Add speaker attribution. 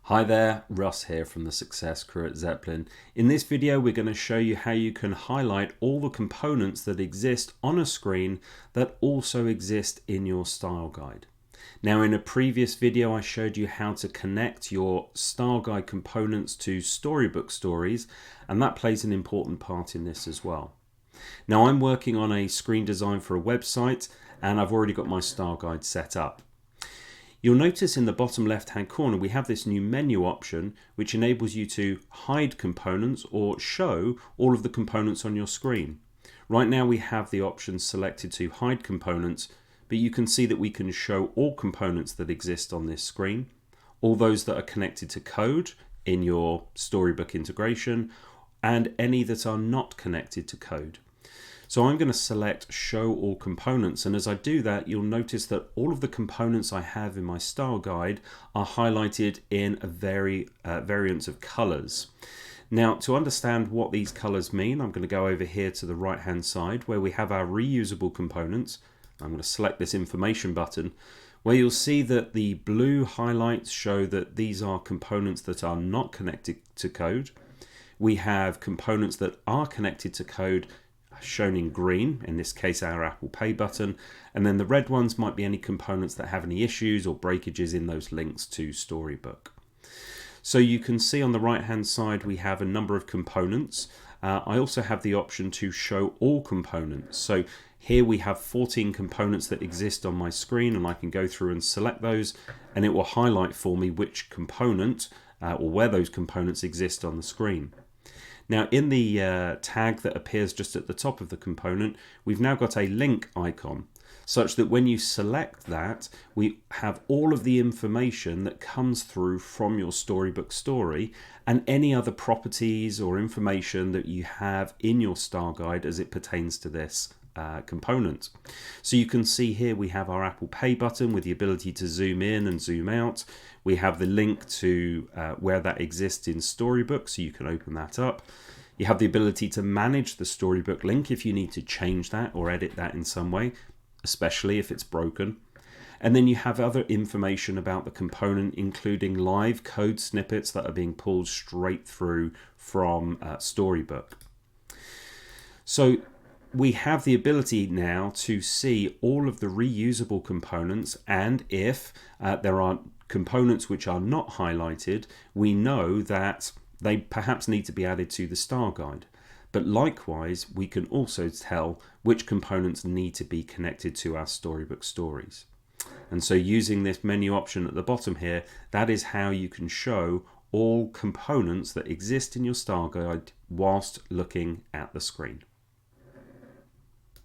Speaker 1: Hi there, Russ here from the Success Crew at Zeppelin. In this video we're going to show you how you can highlight all the components that exist on a screen that also exist in your style guide. Now in a previous video I showed you how to connect your style guide components to storybook stories, and that plays an important part in this as well. Now I'm working on a screen design for a website and I've already got my style guide set up. You'll notice in the bottom left hand corner we have this new menu option which enables you to hide components or show all of the components on your screen. Right now we have the option selected to hide components, but you can see that we can show all components that exist on this screen, all those that are connected to code in your storybook integration, and any that are not connected to code. So I'm going to select show all components, and as I do that you'll notice that all of the components I have in my style guide are highlighted in a variance of colors. Now to understand what these colors mean, I'm going to go over here to the right hand side where we have our reusable components. I'm going to select this information button where you'll see that the blue highlights show that these are components that are not connected to code. We have components that are connected to code shown in green, in this case our Apple Pay button, and then the red ones might be any components that have any issues or breakages in those links to Storybook. So you can see on the right hand side we have a number of components. I also have the option to show all components. So here we have 14 components that exist on my screen, and I can go through and select those and it will highlight for me which component or where those components exist on the screen. Now in the tag that appears just at the top of the component, we've now got a link icon such that when you select that, we have all of the information that comes through from your storybook story and any other properties or information that you have in your style guide as it pertains to this component. So you can see here we have our Apple Pay button with the ability to zoom in and zoom out. We have the link to where that exists in Storybook, so you can open that up. You have the ability to manage the Storybook link if you need to change that or edit that in some way, especially if it's broken. And then you have other information about the component, including live code snippets that are being pulled straight through from Storybook. So we have the ability now to see all of the reusable components, and if there are components which are not highlighted, we know that they perhaps need to be added to the style guide. But likewise, we can also tell which components need to be connected to our storybook stories. And so using this menu option at the bottom here, that is how you can show all components that exist in your style guide whilst looking at the screen.